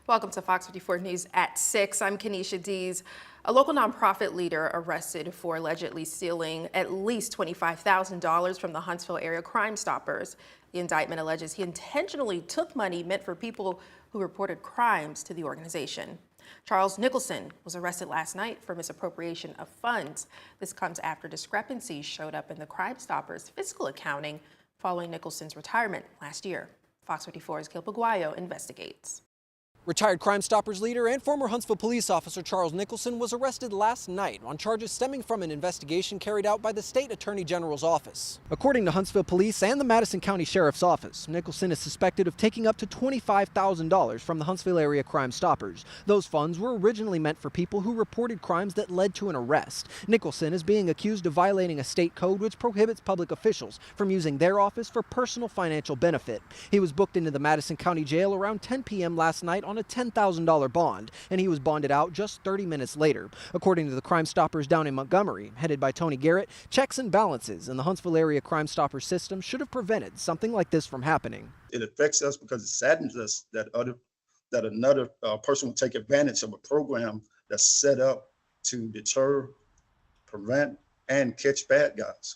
Welcome to Fox 54 News at 6. I'm Kenesha Dees. A local nonprofit leader arrested for allegedly stealing at least $25,000 from the Huntsville area Crime Stoppers. The indictment alleges he intentionally took money meant for people who reported crimes to the organization. Charles Nicholson was arrested last night for misappropriation of funds. This comes after discrepancies showed up in the Crime Stoppers' fiscal accounting following Nicholson's retirement last year. Fox 54's Gilpa Guayo investigates. Retired Crime Stoppers leader and former Huntsville police officer Charles Nicholson was arrested last night on charges stemming from an investigation carried out by the state attorney general's office. According to Huntsville police and the Madison County Sheriff's Office, Nicholson is suspected of taking up to $25,000 from the Huntsville area Crime Stoppers. Those funds were originally meant for people who reported crimes that led to an arrest. Nicholson is being accused of violating a state code which prohibits public officials from using their office for personal financial benefit. He was booked into the Madison County Jail around 10 p.m. last night on a $10,000 bond, and he was bonded out just 30 minutes later. According to the Crime Stoppers down in Montgomery, headed by Tony Garrett, checks and balances in the Huntsville area Crime Stoppers system should have prevented something like this from happening. It affects us because it saddens us that another person will take advantage of a program that's set up to deter, prevent, and catch bad guys.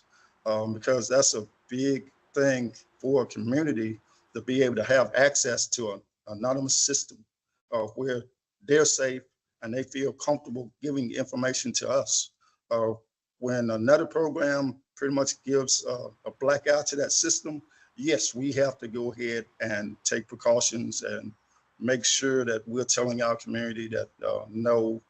Because that's a big thing for a community to be able to have access to an anonymous system where they're safe and they feel comfortable giving information to us. When another program pretty much gives a blackout to that system, yes, we have to go ahead and take precautions and make sure that we're telling our community that no,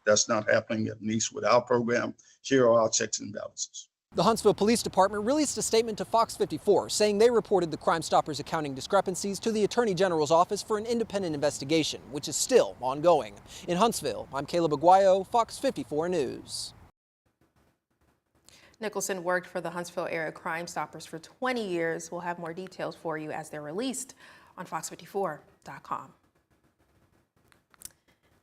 that's not happening, at least with our program. Here are our checks and balances. The Huntsville Police Department released a statement to Fox 54 saying they reported the Crime Stoppers accounting discrepancies to the Attorney General's office for an independent investigation, which is still ongoing. In Huntsville, I'm Caleb Aguayo, Fox 54 News. Nicholson worked for the Huntsville area Crime Stoppers for 20 years. We'll have more details for you as they're released on fox54.com.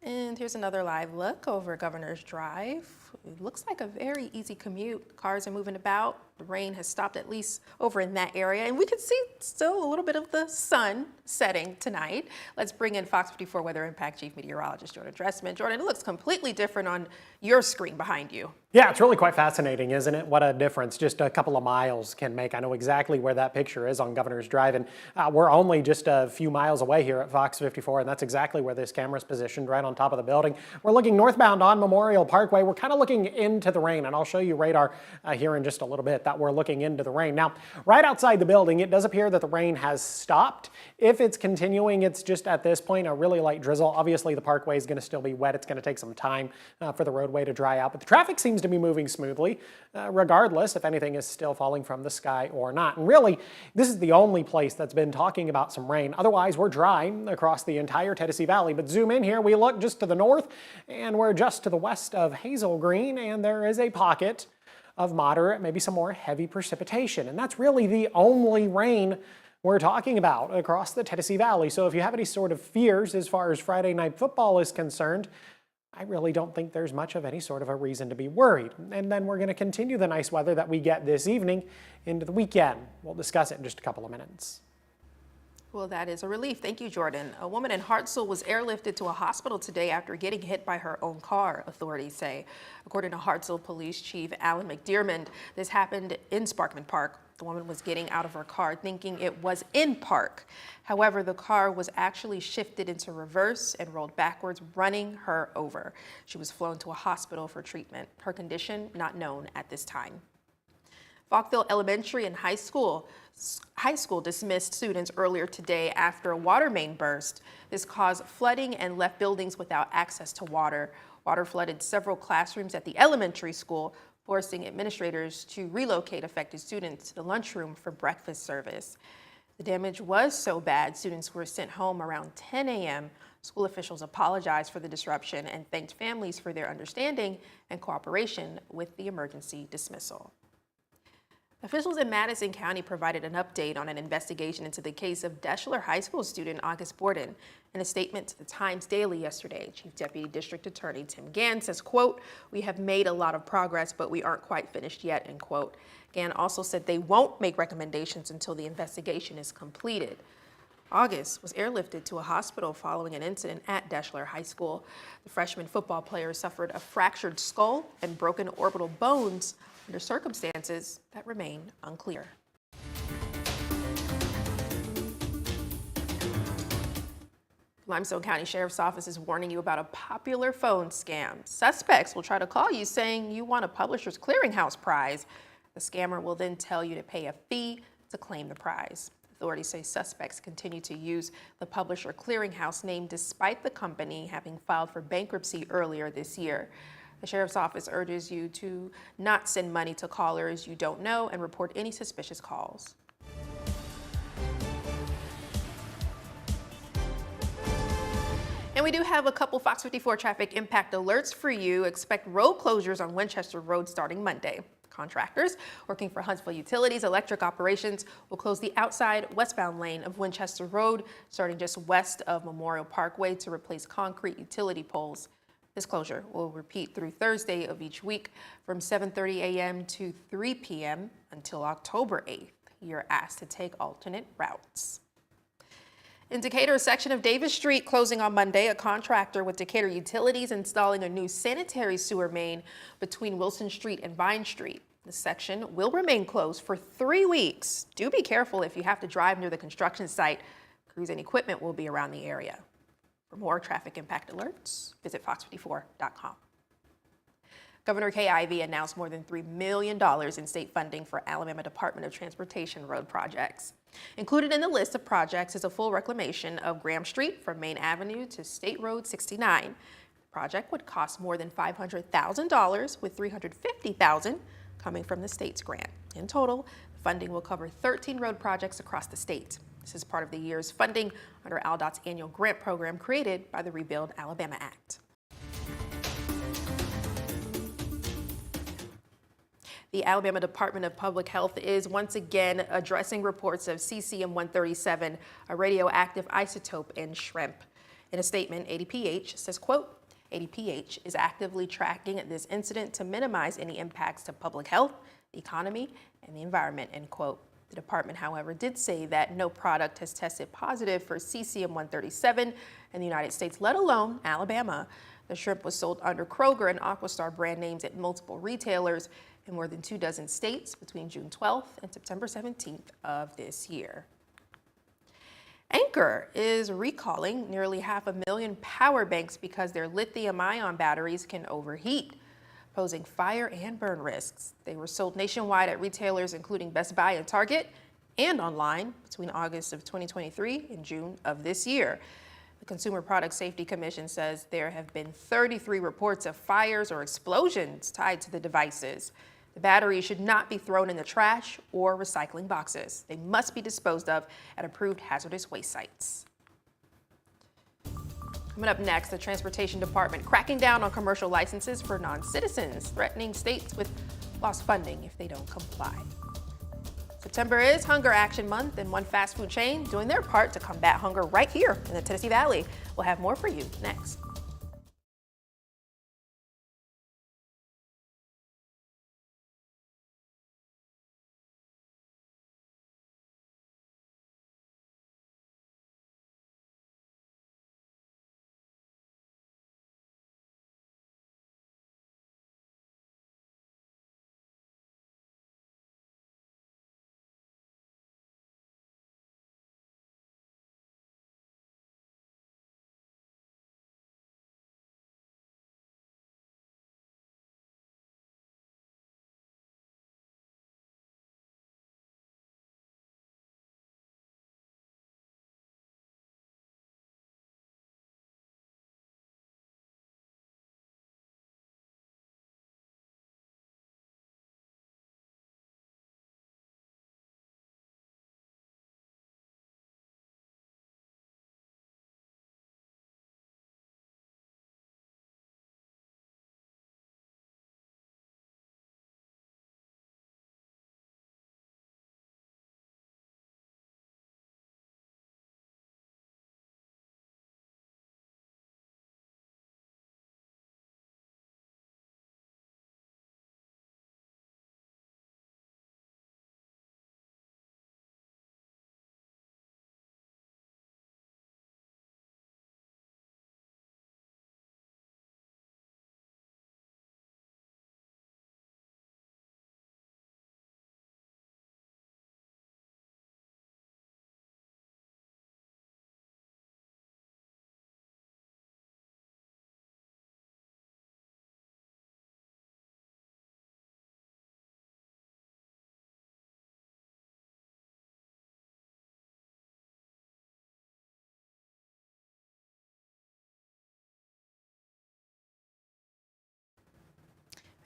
And here's another live look over Governor's Drive. It looks like a very easy commute. Cars are moving about. The rain has stopped, at least over in that area. And we can see still a little bit of the sun setting tonight. Let's bring in Fox 54 Weather Impact Chief Meteorologist Jordan Dressman. Jordan, it looks completely different on your screen behind you. Yeah, it's really quite fascinating, isn't it? What a difference just a couple of miles can make. I know exactly where that picture is on Governor's Drive, and we're only just a few miles away here at Fox 54, and that's exactly where this camera is positioned, right on top of the building. We're looking northbound on Memorial Parkway. We're kind of looking into the rain, and I'll show you radar here in just a little bit that we're looking into the rain. Now, right outside the building, it does appear that the rain has stopped. If it's continuing, it's just at this point a really light drizzle. Obviously, the parkway is going to still be wet. It's going to take some time for the roadway to dry out, but the traffic seems to be moving smoothly, regardless if anything is still falling from the sky or not. And really, this is the only place that's been talking about some rain. Otherwise, we're dry across the entire Tennessee Valley. But zoom in here, we look just to the north, and we're just to the west of Hazel Green, and there is a pocket of moderate, maybe some more heavy precipitation. And that's really the only rain we're talking about across the Tennessee Valley. So if you have any sort of fears as far as Friday night football is concerned, I really don't think there's much of any sort of a reason to be worried. And then we're going to continue the nice weather that we get this evening into the weekend. We'll discuss it in just a couple of minutes. Well, that is a relief. Thank you, Jordan. A woman in Hartselle was airlifted to a hospital today after getting hit by her own car, authorities say. According to Hartselle Police Chief Alan McDermott, this happened in Sparkman Park. The woman was getting out of her car thinking it was in park. However, the car was actually shifted into reverse and rolled backwards, running her over. She was flown to a hospital for treatment. Her condition not known at this time. Falkville Elementary and High School dismissed students earlier today after a water main burst. This caused flooding and left buildings without access to water. Water flooded several classrooms at the elementary school, forcing administrators to relocate affected students to the lunchroom for breakfast service. The damage was so bad, students were sent home around 10 a.m. School officials apologized for the disruption and thanked families for their understanding and cooperation with the emergency dismissal. Officials in Madison County provided an update on an investigation into the case of Deschler High School student August Borden. In a statement to the Times Daily yesterday, Chief Deputy District Attorney Tim Gann says, quote, "We have made a lot of progress, but we aren't quite finished yet," end quote. Gann also said they won't make recommendations until the investigation is completed. August was airlifted to a hospital following an incident at Deschler High School. The freshman football player suffered a fractured skull and broken orbital bones under circumstances that remain unclear. Limestone County Sheriff's Office is warning you about a popular phone scam. Suspects will try to call you saying you want a Publishers Clearinghouse prize. The scammer will then tell you to pay a fee to claim the prize. Authorities say suspects continue to use the Publisher Clearinghouse name despite the company having filed for bankruptcy earlier this year. The Sheriff's Office urges you to not send money to callers you don't know and report any suspicious calls. And we do have a couple Fox 54 traffic impact alerts for you. Expect road closures on Winchester Road starting Monday. Contractors working for Huntsville Utilities Electric Operations will close the outside westbound lane of Winchester Road starting just west of Memorial Parkway to replace concrete utility poles. This closure will repeat through Thursday of each week from 7:30 a.m. to 3 p.m. until October 8th. You're asked to take alternate routes. In Decatur, a section of Davis Street closing on Monday. A contractor with Decatur Utilities installing a new sanitary sewer main between Wilson Street and Vine Street. The section will remain closed for 3 weeks. Do be careful if you have to drive near the construction site. Crews and equipment will be around the area. For more traffic impact alerts, visit fox54.com. Governor Kay Ivey announced more than $3 million in state funding for Alabama Department of Transportation road projects. Included in the list of projects is a full reclamation of Graham Street from Main Avenue to State Road 69. The project would cost more than $500,000, with $350,000 coming from the state's grant. In total, the funding will cover 13 road projects across the state. This is part of the year's funding under ALDOT's annual grant program created by the Rebuild Alabama Act. The Alabama Department of Public Health is once again addressing reports of cesium-137, a radioactive isotope in shrimp. In a statement, ADPH says, quote, ADPH is actively tracking this incident to minimize any impacts to public health, the economy, and the environment, end quote. The department, however, did say that no product has tested positive for cesium-137 in the United States, let alone Alabama. The shrimp was sold under Kroger and Aquastar brand names at multiple retailers in more than 24 states between June 12th and September 17th of this year. Anchor is recalling nearly 500,000 power banks because their lithium-ion batteries can overheat, posing fire and burn risks. They were sold nationwide at retailers including Best Buy and Target and online between August of 2023 and June of this year. The Consumer Product Safety Commission says there have been 33 reports of fires or explosions tied to the devices. The batteries should not be thrown in the trash or recycling boxes. They must be disposed of at approved hazardous waste sites. Coming up next, the Transportation Department cracking down on commercial licenses for non-citizens, threatening states with lost funding if they don't comply. September is Hunger Action Month, and one fast food chain doing their part to combat hunger right here in the Tennessee Valley. We'll have more for you next.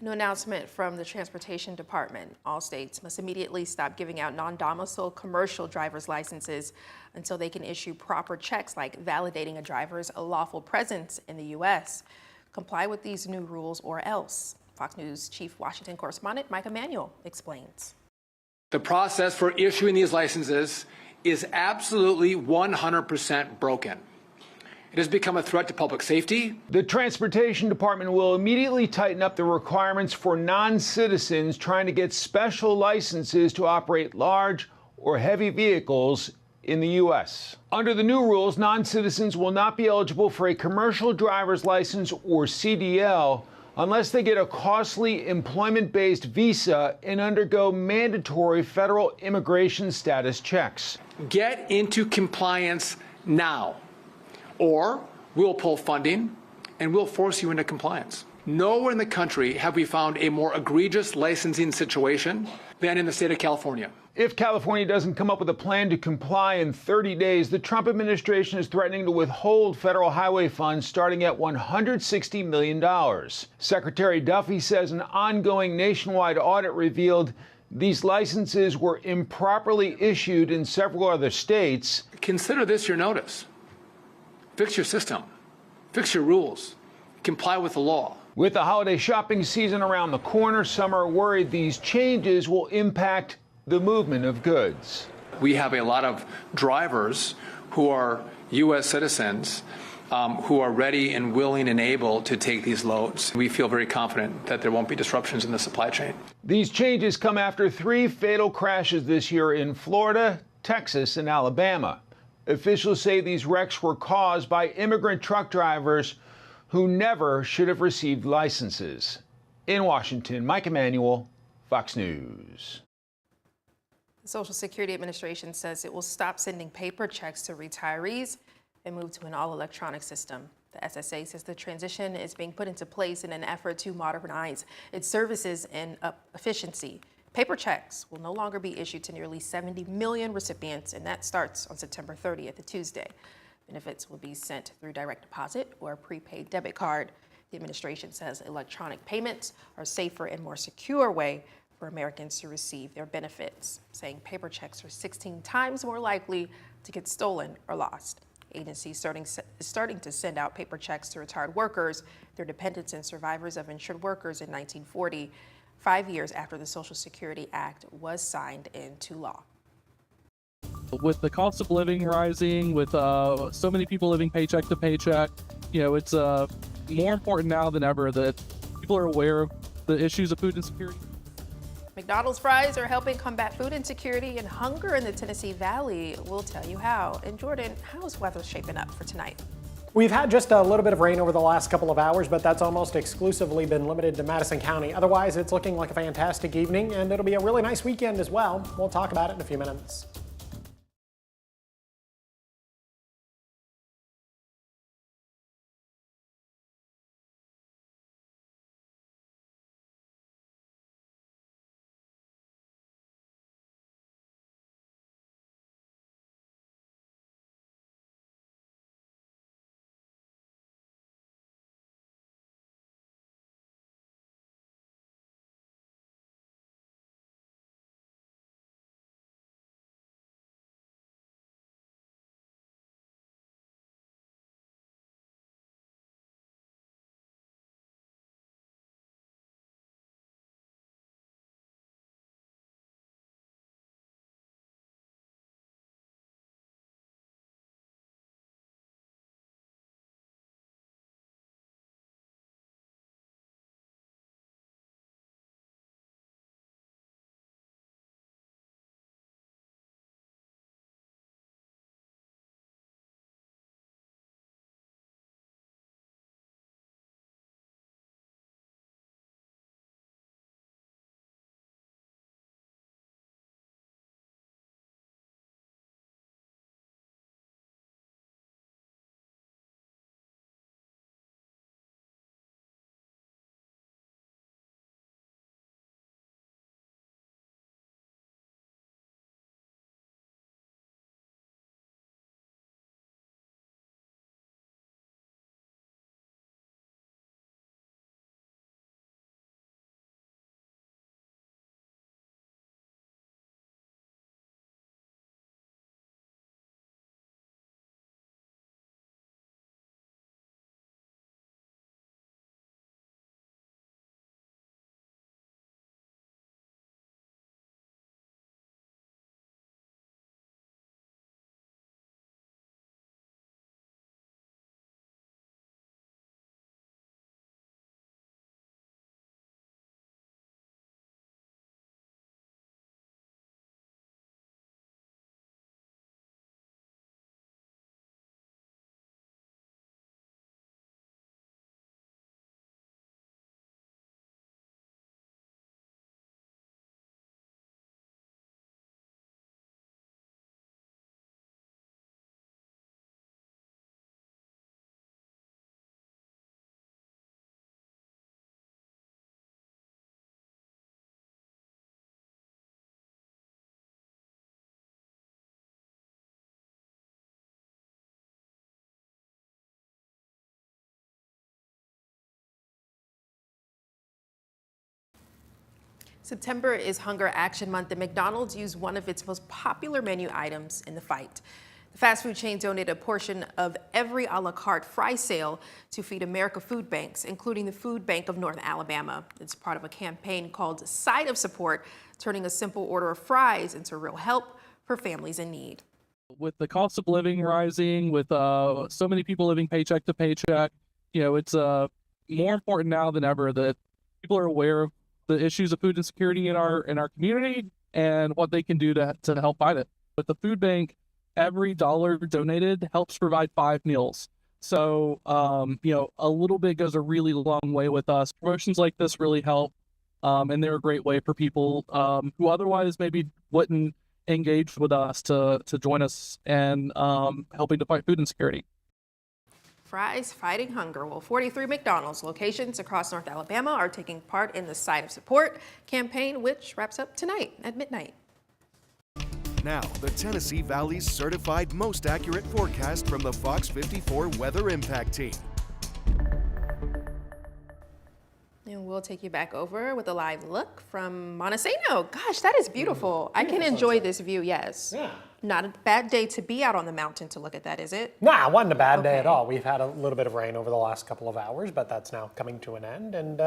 A new announcement from the Transportation Department. All states must immediately stop giving out non-domicile commercial driver's licenses until they can issue proper checks like validating a driver's lawful presence in the U.S. Comply with these new rules or else. Fox News Chief Washington correspondent Mike Emanuel explains. The process for issuing these licenses is absolutely 100% broken. It has become a threat to public safety. The Transportation Department will immediately tighten up the requirements for non-citizens trying to get special licenses to operate large or heavy vehicles in the U.S. Under the new rules, non-citizens will not be eligible for a commercial driver's license or CDL unless they get a costly employment-based visa and undergo mandatory federal immigration status checks. Get into compliance now, or we'll pull funding and we'll force you into compliance. Nowhere in the country have we found a more egregious licensing situation than in the state of California. If California doesn't come up with a plan to comply in 30 days, the Trump administration is threatening to withhold federal highway funds starting at $160 million. Secretary Duffy says an ongoing nationwide audit revealed these licenses were improperly issued in several other states. Consider this your notice. Fix your system. Fix your rules. Comply with the law. With the holiday shopping season around the corner, some are worried these changes will impact the movement of goods. We have a lot of drivers who are U.S. citizens who are ready and willing and able to take these loads. We feel very confident that there won't be disruptions in the supply chain. These changes come after 3 fatal crashes this year in Florida, Texas, and Alabama. Officials say these wrecks were caused by immigrant truck drivers who never should have received licenses. In Washington, Mike Emanuel, Fox News. The Social Security Administration says it will stop sending paper checks to retirees and move to an all-electronic system. The SSA says the transition is being put into place in an effort to modernize its services and up efficiency. Paper checks will no longer be issued to nearly 70 million recipients, and that starts on September 30th, a Tuesday. Benefits will be sent through direct deposit or a prepaid debit card. The administration says electronic payments are a safer and more secure way for Americans to receive their benefits, saying paper checks are 16 times more likely to get stolen or lost. Agencies starting to send out paper checks to retired workers, their dependents, and survivors of insured workers in 1940, 5 years after the Social Security Act was signed into law. With the cost of living rising, with so many people living paycheck to paycheck, it's more important now than ever that people are aware of the issues of food insecurity. McDonald's fries are helping combat food insecurity and hunger in the Tennessee Valley. We'll tell you how. And Jordan, how's weather shaping up for tonight? We've had just a little bit of rain over the last couple of hours, but that's almost exclusively been limited to Madison County. Otherwise, it's looking like a fantastic evening, and it'll be a really nice weekend as well. We'll talk about it in a few minutes. September is Hunger Action Month, and McDonald's used one of its most popular menu items in the fight. The fast food chain donated a portion of every a la carte fry sale to Feed America food banks, including the Food Bank of North Alabama. It's part of a campaign called Side of Support, turning a simple order of fries into real help for families in need. With the cost of living rising, with so many people living paycheck to paycheck, it's more important now than ever that people are aware of the issues of food insecurity in our community and what they can do to help fight it. With the food bank, every dollar donated helps provide 5 meals. So, a little bit goes a really long way with us. Promotions like this really help, and they're a great way for people who otherwise maybe wouldn't engage with us to join us and helping to fight food insecurity. Fries Fighting Hunger. Well, 43 McDonald's locations across North Alabama are taking part in the Side of Support campaign, which wraps up tonight at midnight. Now, the Tennessee Valley's certified most accurate forecast from the Fox 54 Weather Impact Team. And we'll take you back over with a live look from Montesano. Gosh, that is beautiful. I can enjoy this view, yes. Yeah. Not a bad day to be out on the mountain to look at that, is it? Nah, it wasn't a bad day Okay. at all. We've had a little bit of rain over the last couple of hours, but that's now coming to an end, and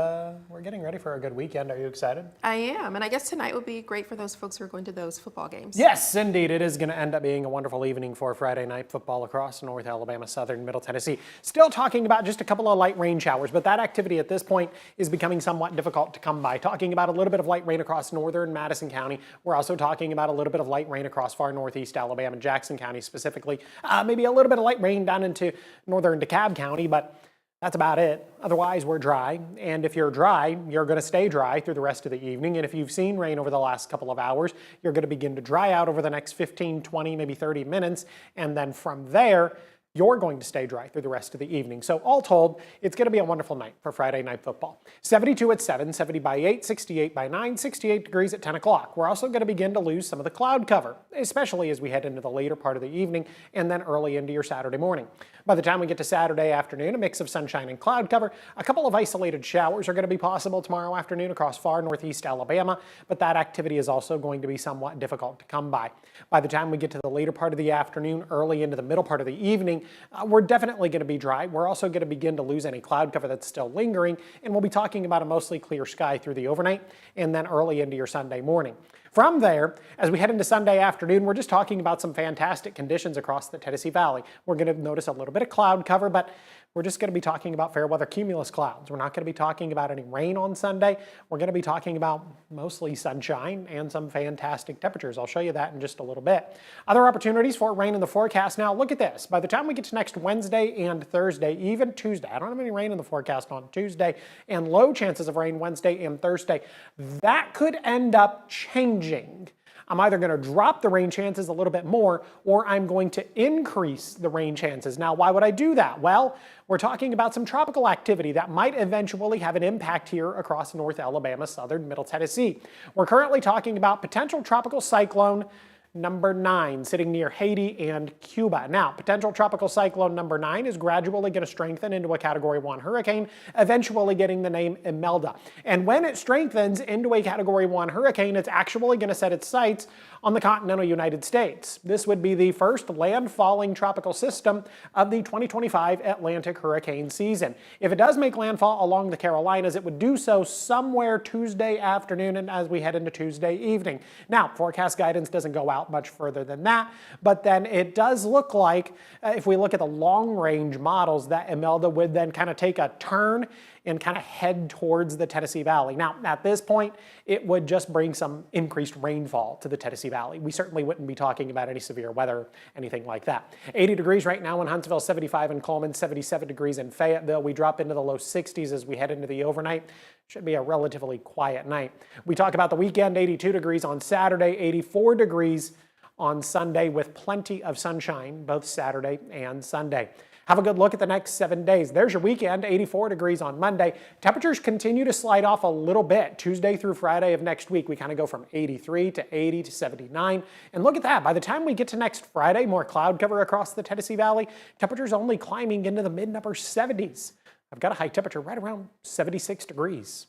we're getting ready for a good weekend. Are you excited? I am, and I guess tonight would be great for those folks who are going to those football games. Yes, indeed. It is going to end up being a wonderful evening for Friday night football across North Alabama, Southern Middle Tennessee. Still talking about just a couple of light rain showers, but that activity at this point is becoming somewhat difficult to come by. Talking about a little bit of light rain across northern Madison County. We're also talking about a little bit of light rain across far northeast Alabama, Jackson County specifically. Maybe a little bit of light rain down into northern DeKalb County, but that's about it. Otherwise, we're dry. And if you're dry, you're going to stay dry through the rest of the evening. And if you've seen rain over the last couple of hours, you're going to begin to dry out over the next 15, 20, maybe 30 minutes. And then from there, you're going to stay dry through the rest of the evening. So all told, it's going to be a wonderful night for Friday night football. 72 at 7, 70 by 8, 68 by 9, 68 degrees at 10 o'clock. We're also going to begin to lose some of the cloud cover, especially as we head into the later part of the evening and then early into your Saturday morning. By the time we get to Saturday afternoon, a mix of sunshine and cloud cover. A couple of isolated showers are going to be possible tomorrow afternoon across far northeast Alabama, but that activity is also going to be somewhat difficult to come by. By the time we get to the later part of the afternoon, early into the middle part of the evening, we're definitely going to be dry. We're also going to begin to lose any cloud cover that's still lingering, and we'll be talking about a mostly clear sky through the overnight and then early into your Sunday morning. From there, as we head into Sunday afternoon, we're just talking about some fantastic conditions across the Tennessee Valley. We're going to notice a little bit of cloud cover, but we're just going to be talking about fair weather cumulus clouds. We're not going to be talking about any rain on Sunday. We're going to be talking about mostly sunshine and some fantastic temperatures. I'll show you that in just a little bit. Other opportunities for rain in the forecast now. Look at this. By the time we get to next Wednesday and Thursday, even Tuesday, I don't have any rain in the forecast on Tuesday, and low chances of rain Wednesday and Thursday. That could end up changing. I'm either going to drop the rain chances a little bit more, or I'm going to increase the rain chances. Now, why would I do that? Well, we're talking about some tropical activity that might eventually have an impact here across North Alabama, Southern Middle Tennessee. We're currently talking about potential tropical cyclone number 9 sitting near Haiti and Cuba. Now, potential tropical cyclone number 9 is gradually going to strengthen into a Category 1 hurricane, eventually getting the name Imelda. And when it strengthens into a Category 1 hurricane, it's actually going to set its sights on the continental United States. This would be the first landfalling tropical system of the 2025 Atlantic hurricane season. If it does make landfall along the Carolinas, it would do so somewhere Tuesday afternoon and as we head into Tuesday evening. Now, forecast guidance doesn't go out much further than that, but then it does look like, if we look at the long-range models, that Imelda would then kind of take a turn and kind of head towards the Tennessee Valley. Now, at this point, it would just bring some increased rainfall to the Tennessee Valley. We certainly wouldn't be talking about any severe weather, anything like that. 80 degrees right now in Huntsville, 75 in Coleman, 77 degrees in Fayetteville. We drop into the low 60s as we head into the overnight. Should be a relatively quiet night. We talk about the weekend, 82 degrees on Saturday, 84 degrees on Sunday with plenty of sunshine, both Saturday and Sunday. Have a good look at the next 7 days. There's your weekend, 84 degrees on Monday. Temperatures continue to slide off a little bit. Tuesday through Friday of next week, we kind of go from 83 to 80 to 79. And look at that, by the time we get to next Friday, more cloud cover across the Tennessee Valley, temperatures only climbing into the mid-upper 70s. I've got a high temperature right around 76 degrees.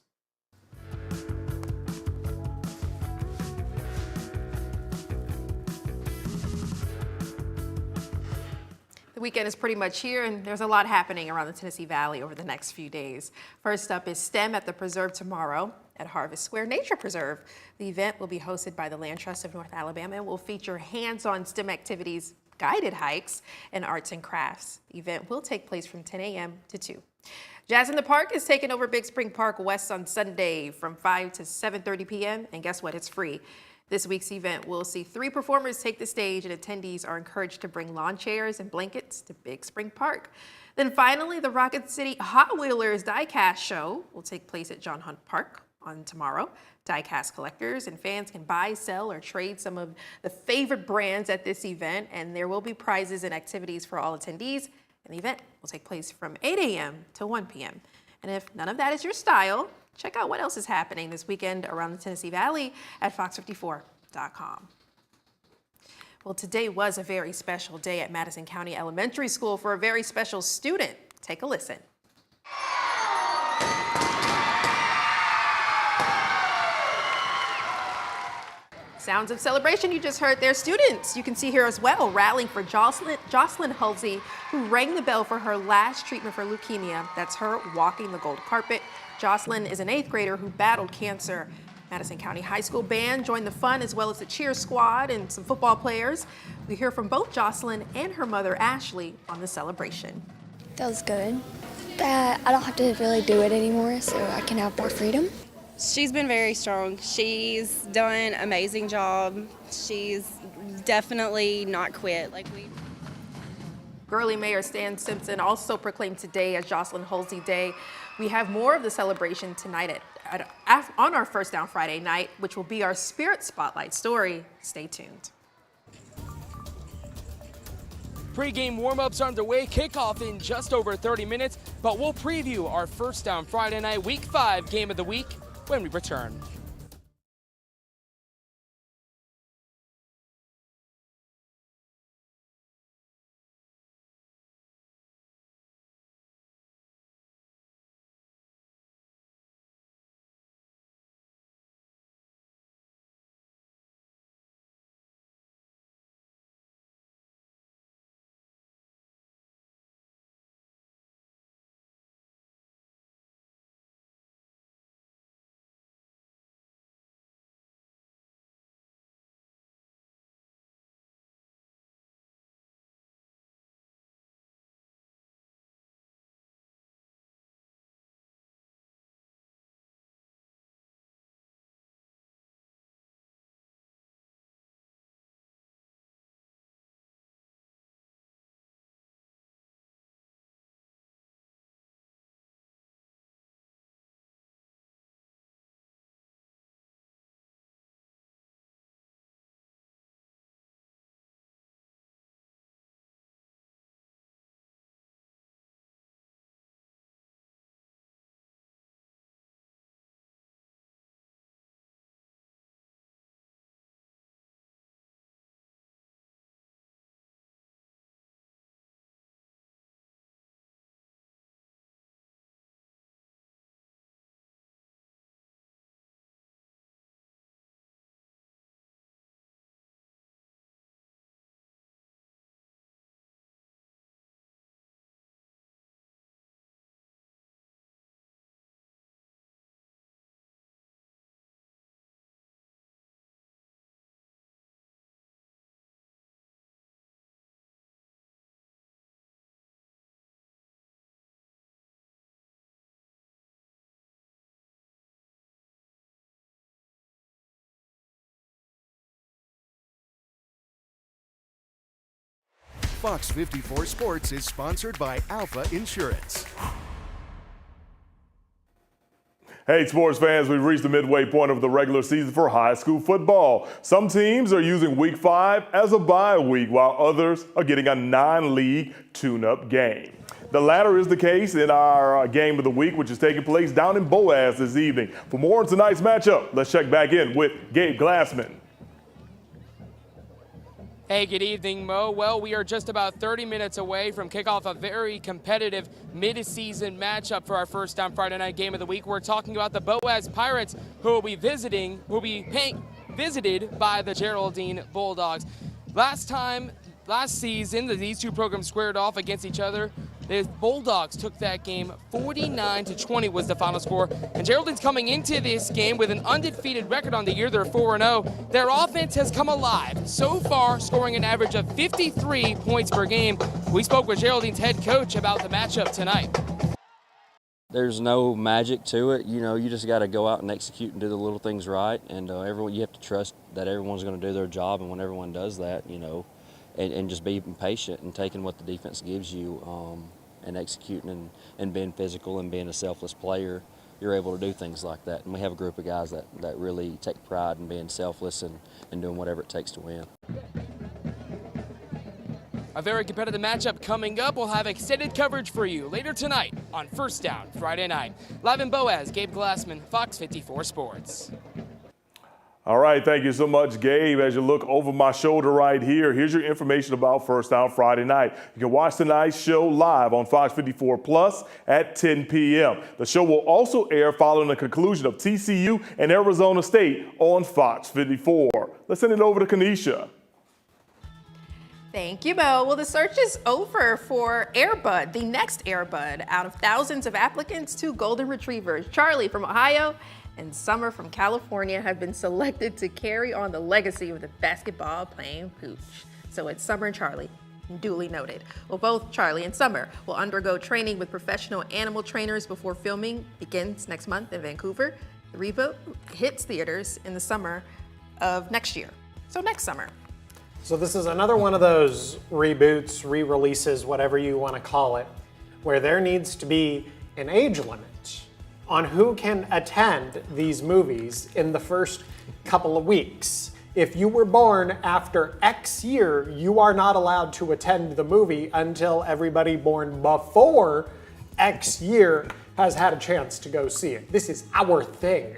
The weekend is pretty much here, and there's a lot happening around the Tennessee Valley over the next few days. First up is STEM at the Preserve tomorrow at Harvest Square Nature Preserve. The event will be hosted by the Land Trust of North Alabama and will feature hands-on STEM activities, guided hikes, and arts and crafts. The event will take place from 10 a.m. to 2. Jazz in the Park is taking over Big Spring Park West on Sunday from 5 to 7:30 p.m. And guess what? It's free. This week's event will see 3 performers take the stage, and attendees are encouraged to bring lawn chairs and blankets to Big Spring Park. Then finally, the Rocket City Hot Wheelers Diecast Show will take place at John Hunt Park on tomorrow. Diecast collectors and fans can buy, sell, or trade some of the favorite brands at this event, and there will be prizes and activities for all attendees. And the event will take place from 8 a.m. to 1 p.m. And if none of that is your style, check out what else is happening this weekend around the Tennessee Valley at fox54.com. Well, today was a very special day at Madison County Elementary School for a very special student. Take a listen. Sounds of celebration you just heard there. Students, you can see here as well, rallying for Jocelyn Halsey, who rang the bell for her last treatment for leukemia. That's her walking the gold carpet. Jocelyn is an 8th grader who battled cancer. Madison County High School band joined the fun, as well as the cheer squad and some football players. We hear from both Jocelyn and her mother, Ashley, on the celebration. That was good. That I don't have to really do it anymore, so I can have more freedom. She's been very strong. She's done an amazing job. She's definitely not quit. Gurley Mayor Stan Simpson also proclaimed today as Jocelyn Halsey Day. We have more of the celebration tonight on our First Down Friday night, which will be our Spirit Spotlight story. Stay tuned. Pre-game warm-ups are underway, kickoff in just over 30 minutes, but we'll preview our First Down Friday night Week 5 game of the week when we return. Fox 54 Sports is sponsored by Alpha Insurance. Hey, sports fans, we've reached the midway point of the regular season for high school football. Some teams are using Week 5 as a bye week, while others are getting a non-league tune-up game. The latter is the case in our game of the week, which is taking place down in Boaz this evening. For more on tonight's matchup, let's check back in with Gabe Glassman. Hey, good evening, Mo. Well, we are just about 30 minutes away from kickoff a very competitive mid-season matchup for our First Down Friday night game of the week. We're talking about the Boaz Pirates, who will be visited by the Geraldine Bulldogs. Last time Last season, these two programs squared off against each other. The Bulldogs took that game 49-20 was the final score. And Geraldine's coming into this game with an undefeated record on the year. They're 4-0. Their offense has come alive, so far scoring an average of 53 points per game. We spoke with Geraldine's head coach about the matchup tonight. There's no magic to it. You know, you just got to go out and execute and do the little things right. And everyone, you have to trust that everyone's going to do their job. And when everyone does that, you know, and just be patient and taking what the defense gives you and executing and being physical and being a selfless player, you're able to do things like that. And we have a group of guys that really take pride in being selfless and doing whatever it takes to win. A very competitive matchup coming up. We'll have extended coverage for you later tonight on First Down Friday night. Live in Boaz, Gabe Glassman, Fox 54 Sports. All right, thank you so much, Gabe. As you look over my shoulder right here, here's your information about First Down Friday night. You can watch tonight's show live on Fox 54 Plus at 10 p.m. The show will also air following the conclusion of TCU and Arizona State on Fox 54. Let's send it over to Kanisha. Thank you, Bo. Well, the search is over for Air Bud, the next Air Bud. Out of thousands of applicants, 2 golden retrievers, Charlie from Ohio and Summer from California, have been selected to carry on the legacy of the basketball playing pooch. So it's Summer and Charlie, duly noted. Well, both Charlie and Summer will undergo training with professional animal trainers before filming begins next month in Vancouver. The reboot hits theaters in the summer of next year, so next summer. So this is another one of those reboots, re-releases, whatever you want to call it, where there needs to be an age limit on who can attend these movies in the first couple of weeks. If you were born after X year, you are not allowed to attend the movie until everybody born before X year has had a chance to go see it. This is our thing.